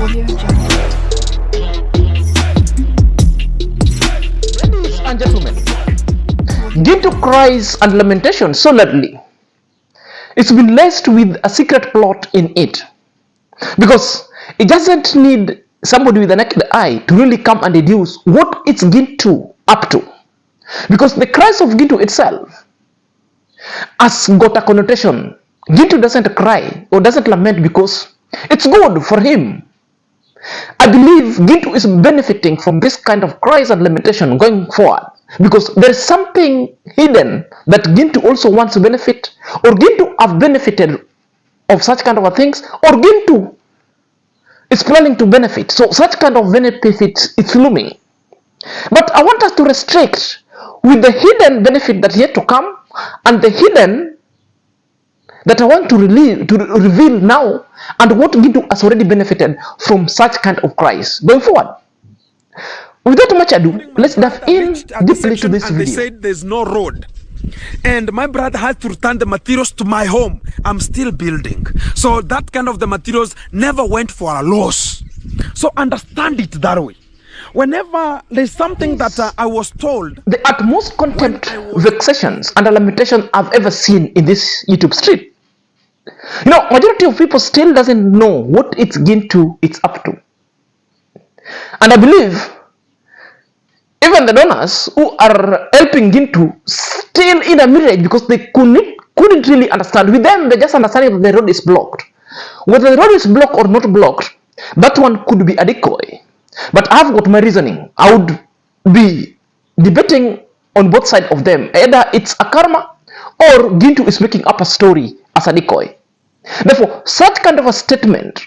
Ladies and gentlemen, Gintu cries and lamentation so loudly. It's been laced with a secret plot in it. Because it doesn't need somebody with a naked eye to really come and deduce what it's Gintu up to. Because the cries of Gintu itself has got a connotation. Gintu doesn't cry or doesn't lament because it's good for him. I believe Gintu is benefiting from this kind of cries and lamentation going forward because there is something hidden that Gintu also wants to benefit, or Gintu have benefited of such kind of things, or Gintu is planning to benefit. So such kind of benefit is looming. But I want us to restrict with the hidden benefit that's yet to come and the hidden that I want to reveal now, and what Gintu has already benefited from such kind of cries going forward. Without much ado, let's dive in deeply to this video. They said there's no road, and my brother had to return the materials to my home. I'm still building, so that kind of the materials never went for a loss. So understand it that way. Whenever there's something that I was told, the utmost contempt, vexations, and lamentation I've ever seen in this YouTube stream. You know, majority of people still doesn't know what it's Gintu it's up to. And I believe even the donors who are helping Gintu still in a mirage because they couldn't really understand. With them, they're just understanding that the road is blocked. Whether the road is blocked or not blocked, that one could be a decoy. But I've got my reasoning. I would be debating on both sides of them. Either it's a karma or Gintu is making up a story as a decoy. Therefore, such kind of a statement,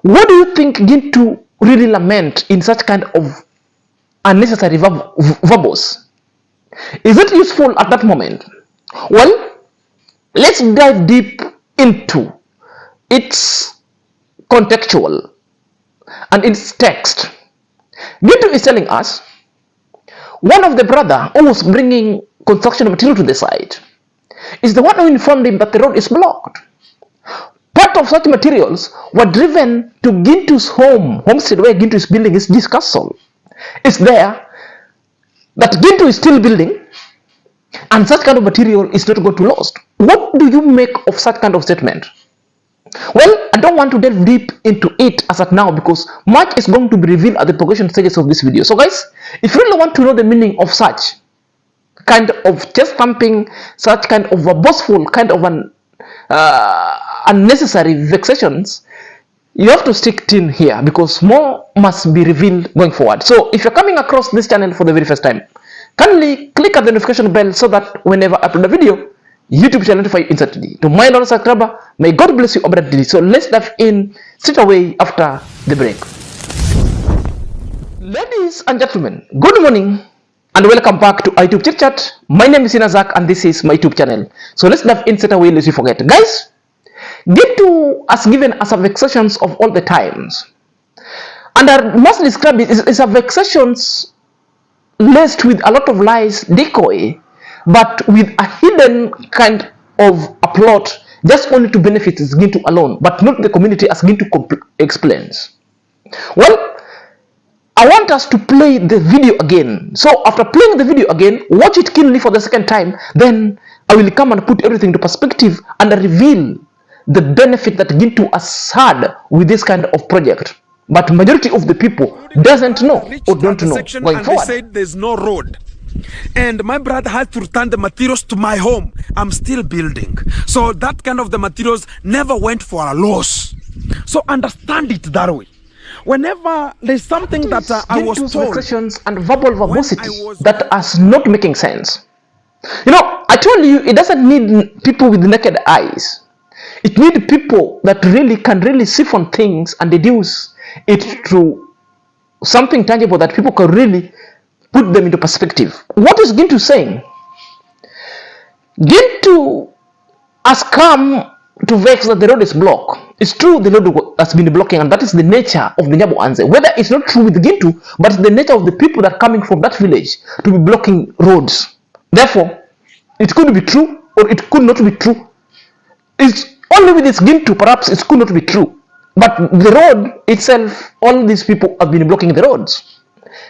what do you think Gintu really lament in such kind of unnecessary verbose? Is it useful at that moment? Well, let's dive deep into its contextual and its text. Gintu is telling us one of the brother who was bringing construction material to the site is the one who informed him that the road is blocked. Part of such materials were driven to Gintu's homestead where Gintu is building his castle. It's there that Gintu is still building, and such kind of material is not going to lost. What do you make of such kind of statement? Well, I don't want to delve deep into it as at now because much is going to be revealed at the progression stages of this video. So guys, if you really want to know the meaning of such kind of chest thumping, such kind of a boastful kind of an unnecessary vexations, you have to stick in here because more must be revealed going forward. So if you're coming across this channel for the very first time, kindly click at the notification bell so that whenever I upload a video, YouTube shall notify you instantly. To my loyal subscriber, may God bless you abundantly. So let's dive in straight away after the break. Ladies and gentlemen, good morning and welcome back to YouTube Chit Chat. My name is Inazak and this is my YouTube channel. So let's dive in straight away lest we forget. Guys, Gintu has given us a vexations of all the times. And I must describe it as a vexations laced with a lot of lies, decoy, but with a hidden kind of a plot just only to benefit Gintu alone, but not the community as Gintu explains. Well, I want us to play the video again. So after playing the video again, watch it keenly for the second time, then I will come and put everything into perspective and reveal the benefit that Gintu has had with this kind of project. But majority of the people doesn't know or don't know going forward. They said there's no road, and my brother had to return the materials to my home. I'm still building, so that kind of the materials never went for a loss. So understand it that way. Whenever there's something that I was told, and verbal verbosity that is not making sense. You know, I told you it doesn't need people with naked eyes. It needs people that really can really siphon things and deduce it through something tangible that people can really put them into perspective. What is Gintu saying? Gintu has come to vex that the road is blocked. It's true the road has been blocking, and that is the nature of the Nyabo Anze. Whether it's not true with Gintu, but it's the nature of the people that are coming from that village to be blocking roads. Therefore, it could be true or it could not be true. It's only with this Gintu, perhaps it could not be true. But the road itself, all these people have been blocking the roads.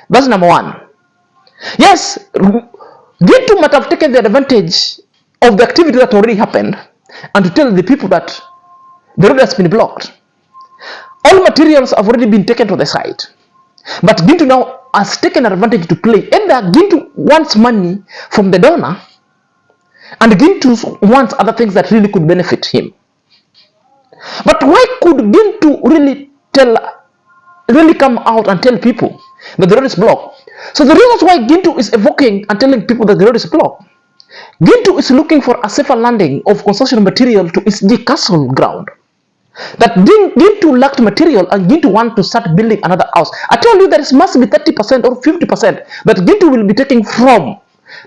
That's number one. Yes, Gintu might have taken the advantage of the activity that already happened and to tell the people that the road has been blocked. All materials have already been taken to the site. But Gintu now has taken advantage to play. Either Gintu wants money from the donor and Gintu wants other things that really could benefit him. But why could Gintu really come out and tell people that the road is blocked? So the reasons why Gintu is evoking and telling people that the road is blocked. Gintu is looking for a safer landing of construction material to its castle ground. That Gintu lacked material and Gintu want to start building another house. I told you there must be 30% or 50% that Gintu will be taking from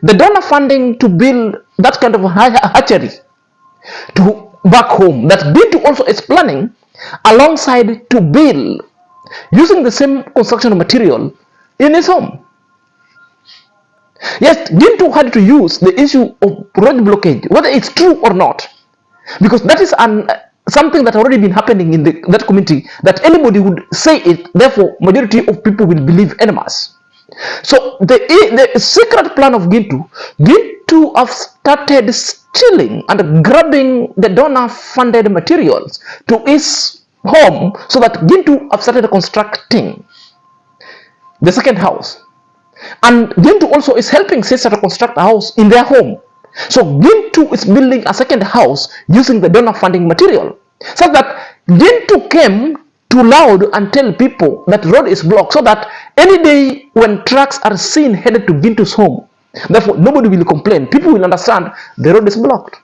the donor funding to build that kind of hatchery to back home. That Gintu also is planning alongside to build using the same construction material in his home. Yes, Gintu had to use the issue of road blockade, whether it's true or not, because that is something that already been happening in that community, that anybody would say it, therefore majority of people will believe enemas. So the secret plan of Gintu have started stealing and grabbing the donor funded materials to his home, so that Gintu have started constructing the second house. And Gintu also is helping sister to construct a house in their home. So Gintu is building a second house using the donor funding material. So that Gintu came to loud and tell people that road is blocked, so that any day when trucks are seen headed to Gintu's home, therefore nobody will complain. People will understand the road is blocked.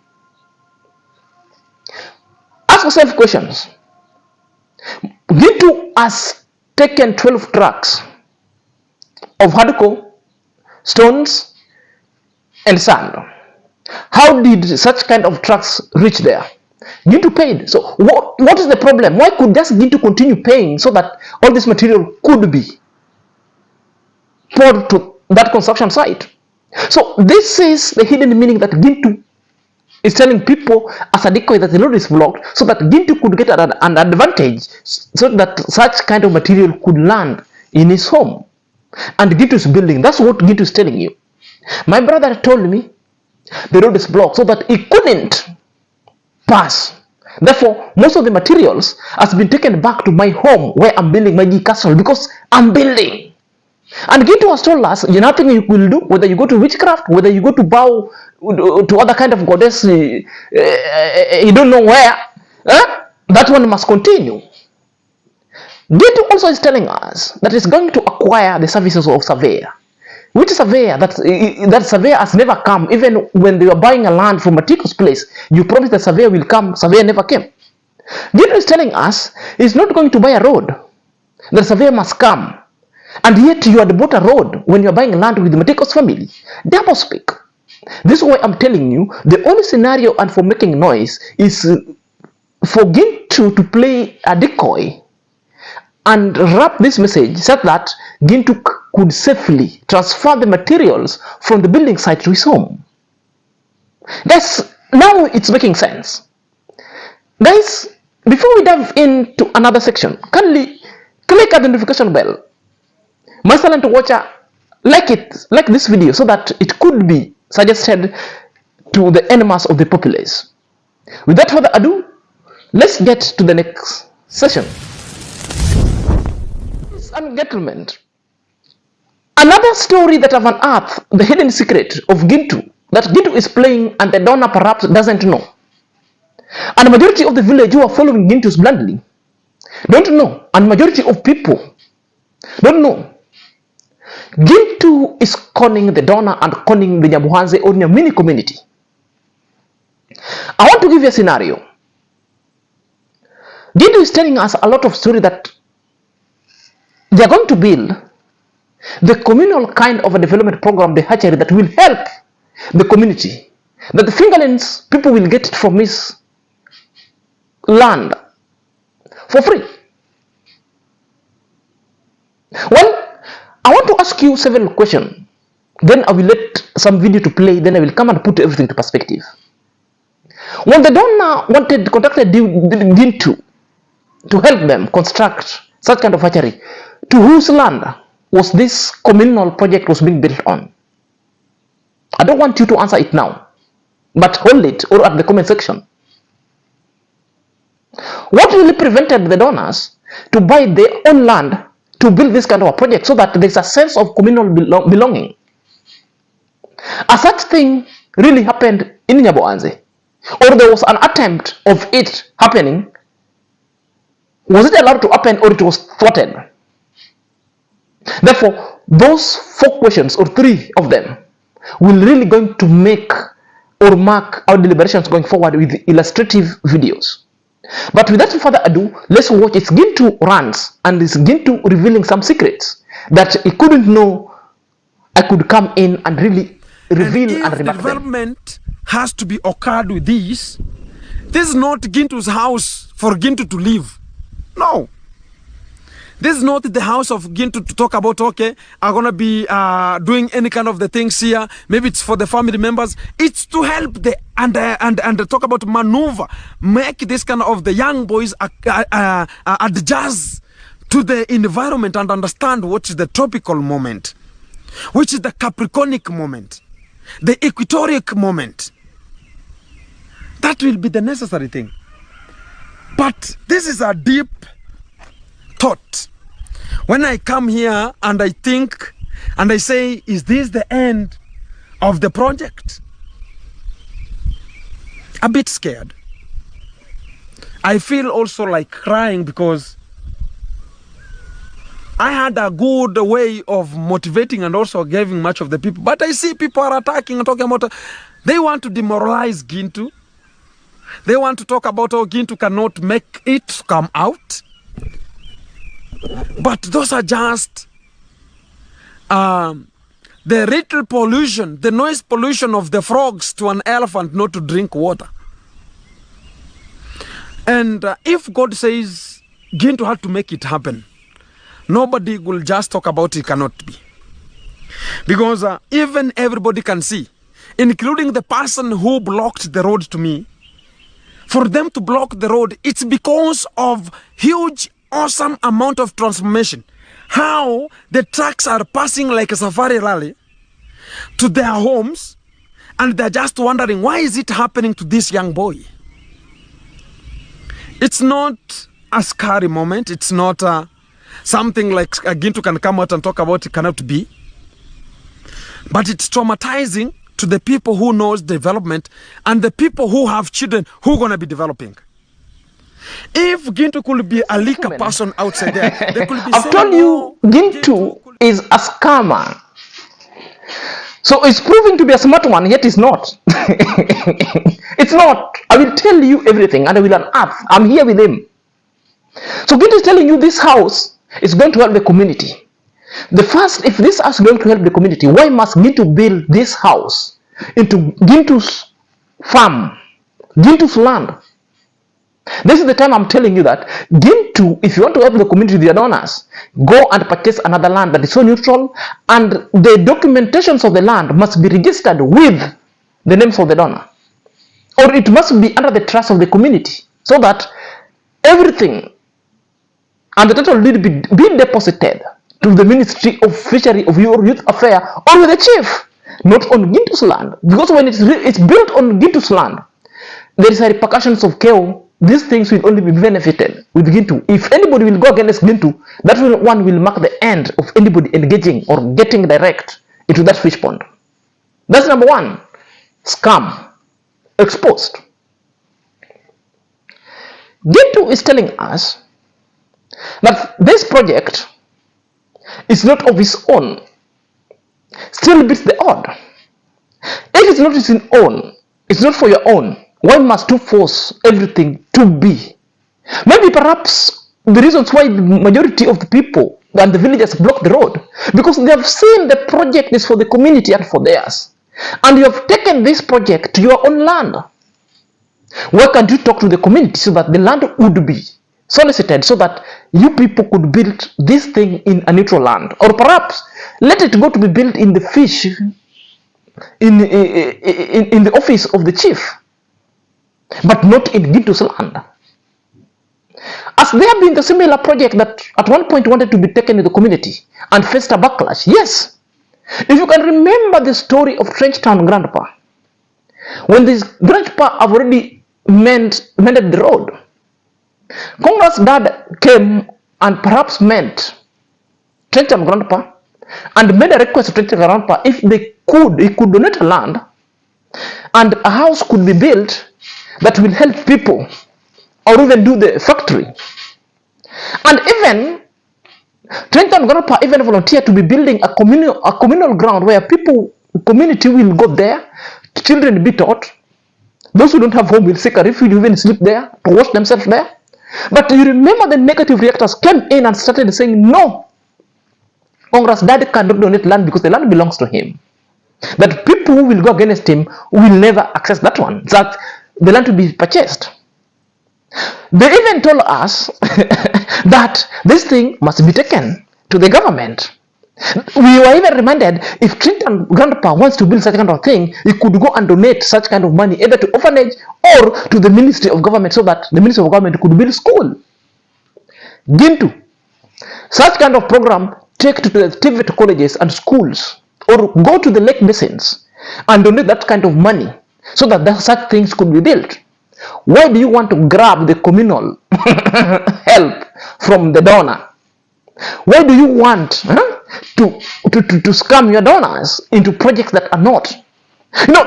Ask yourself questions. Gintu has taken 12 trucks of hardcore, stones, and sand. How did such kind of trucks reach there? Gintu paid. So what is the problem? Why could just Gintu continue paying so that all this material could be poured to that construction site? So this is the hidden meaning that Gintu is telling people as a decoy that the road is blocked, so that Gintu could get an advantage, so that such kind of material could land in his home. And Gintu is building. That's what Gintu is telling you. My brother told me the road is blocked so that he couldn't pass. Therefore, most of the materials has been taken back to my home where I'm building my castle, because I'm building. And Gintu has told us, nothing you will do, whether you go to witchcraft, whether you go to bow to other kind of goddess, you don't know where, that one must continue. Gintu also is telling us that it's going to acquire the services of surveyor. Which surveyor? That surveyor has never come. Even when they were buying a land from Matiko's place, you promised the surveyor will come. Surveyor never came. Gintu is telling us he's not going to buy a road. The surveyor must come. And yet you had bought a road when you're buying land with Matiko's family. Double speak. This is why I'm telling you, the only scenario and for making noise is for Gintu to play a decoy and wrap this message so that Gintu could safely transfer the materials from the building site to his home. Guys, now it's making sense. Guys, before we dive into another section, kindly click the notification bell. My silent watcher, like this video so that it could be suggested to the enemies of the populace. Without further ado, let's get to the next session. And gentlemen, another story that I've unearthed the hidden secret of Gintu, that Gintu is playing and the donor perhaps doesn't know. And the majority of the village who are following Gintu's blindly don't know, and majority of people don't know. Gintu is conning the donor and conning the Nyabuhanze or Nyamini community. I want to give you a scenario. Gintu is telling us a lot of story that they are going to build the communal kind of a development program, the hatchery, that will help the community. That the fingerlings people will get it from his land for free. Well, I want to ask you several questions. Then I will let some video to play. Then I will come and put everything to perspective. When the donor contacted Gintu to help them construct such kind of hatchery, to whose land was this communal project was being built on? I don't want you to answer it now, but hold it or at the comment section. What really prevented the donors to buy their own land to build this kind of a project so that there's a sense of communal belonging? A such thing really happened in Nyaboanze, or there was an attempt of it happening. Was it allowed to happen or it was thwarted? Therefore, those 4 questions or 3 of them will really going to make or mark our deliberations going forward with illustrative videos. But without further ado, let's watch its Gintu runs and it's Gintu revealing some secrets that he couldn't know I could come in and really reveal and remark development them. Has to be occurred with this is not Gintu's house for Gintu to live. No. This is not the house of Gintu to talk about, okay, I'm going to be doing any kind of the things here. Maybe it's for the family members. It's to help the and talk about maneuver. Make this kind of the young boys adjust to the environment and understand what is the tropical moment, which is the Capricornic moment, the equatorial moment. That will be the necessary thing. But this is a deep thought. When I come here and I think and I say, is this the end of the project? A bit scared. I feel also like crying because I had a good way of motivating and also giving much of the people. But I see people are attacking and talking about, they want to demoralize Gintu. They want to talk about how Gintu cannot make it come out. But those are just the little pollution, the noise pollution of the frogs to an elephant not to drink water. And if God says Gintu had to make it happen, nobody will just talk about it cannot be. Because even everybody can see, including the person who blocked the road to me, for them to block the road, it's because of huge awesome amount of transformation. How the trucks are passing like a safari rally to their homes and they're just wondering, why is it happening to this young boy? It's not a scary moment. It's not something like Gintu can come out and talk about it cannot be. But it's traumatizing to the people who knows development and the people who have children who are going to be developing. If Gintu could be a liquor person outside there, they could be I've told you, Gintu is a scammer. So it's proving to be a smart one, yet it's not. It's not. I will tell you everything and I will unearth. I'm here with him. So Gintu is telling you this house is going to help the community. The first, if this house is going to help the community, why must Gintu build this house into Gintu's farm, Gintu's land? This is the time I'm telling you that Gintu, if you want to help the community, the donors, go and purchase another land that is so neutral, and the documentations of the land must be registered with the names of the donor, or it must be under the trust of the community, so that everything and the title will be deposited to the Ministry of Fishery of your Youth Affair or with the chief, not on Gintu's land, because when it's built on Gintu's land, there is a repercussions of KO. These things will only be benefited with Gintu. If anybody will go against Gintu, that one will mark the end of anybody engaging or getting direct into that fish pond. That's number one. Scam. Exposed. Gintu is telling us that this project is not of his own. Still beats the odd. If it's not his own, it's not for your own, why must you force everything to be? Maybe perhaps the reasons why the majority of the people and the villagers block the road, because they have seen the project is for the community and for theirs. And you have taken this project to your own land. Why can't you talk to the community so that the land would be solicited so that you people could build this thing in a neutral land? Or perhaps let it go to be built in the fish, in the office of the chief, but not in Gintu's land. Has there been the similar project that at one point wanted to be taken in the community and faced a backlash? Yes. If you can remember the story of Trenchtown Grandpa, when this grandpa have already mended the road, Congress dad came and perhaps met Trenchtown Grandpa and made a request to Trenchtown Grandpa if he could donate land and a house could be built that will help people or even do the factory. And even Trenchtown Grandpa even volunteered to be building a communal ground where community will go there, children be taught. Those who don't have home will seek a refuge, even sleep there, to wash themselves there. But you remember the negative reactors came in and started saying, no, Congress dad cannot donate land because the land belongs to him. That people who will go against him will never access that one, that the land will be purchased. They even told us that this thing must be taken to the government. We were even reminded if Trenchtown Grandpa wants to build such kind of thing, he could go and donate such kind of money either to orphanage or to the Ministry of Government so that the Ministry of Government could build school. Gintu, such kind of program, take to the TVET colleges and schools or go to the lake basins and donate that kind of money so that such things could be built. Why do you want to grab the communal help from the donor? Why do you want to scam your donors into projects that are not?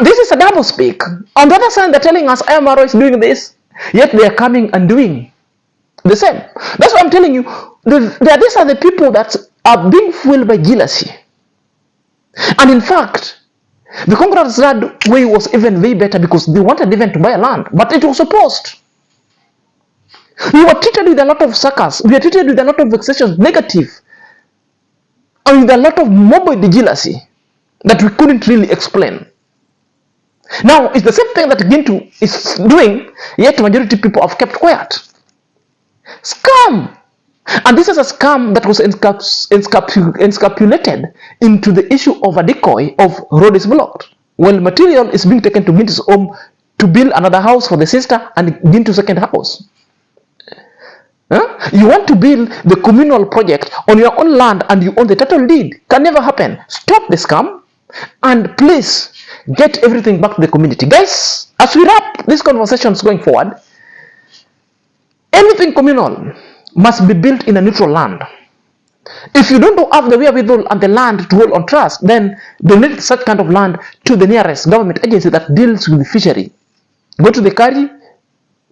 This is a double speak. On the other side, they're telling us IMRO is doing this, yet they are coming and doing the same. That's what I'm telling you. These are the people that are being fueled by jealousy. And in fact, the Congress way was even way better because they wanted even to buy land, but it was opposed. We were treated with a lot of suckers. We were treated with a lot of vexations, negative, and with a lot of morbid jealousy that we couldn't really explain. Now, it's the same thing that Gintu is doing, yet majority people have kept quiet. Scam! And this is a scam that was encapsulated into the issue of a decoy of road is blocked. Well, material is being taken to Gintu's home to build another house for the sister and Gintu's second house. You want to build the communal project on your own land and you own the title deed. Can never happen. Stop the scam and please get everything back to the community. Guys, as we wrap these conversations going forward, anything communal must be built in a neutral land. If you don't have the wherewithal and the land to hold on trust, then donate such kind of land to the nearest government agency that deals with the fishery. Go to the Kari,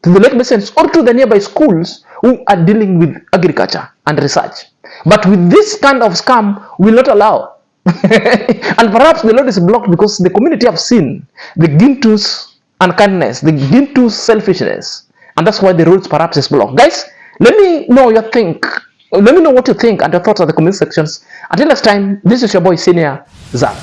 to the lake basins, or to the nearby schools who are dealing with agriculture and research. But with this kind of scam, we will not allow. And perhaps the road is blocked because the community have seen the Gintu's unkindness, the Gintu's selfishness, and that's why the roads perhaps is blocked. Guys, let me know what you think and your thoughts in the comment sections. Until next time, this is your boy Senior Zach.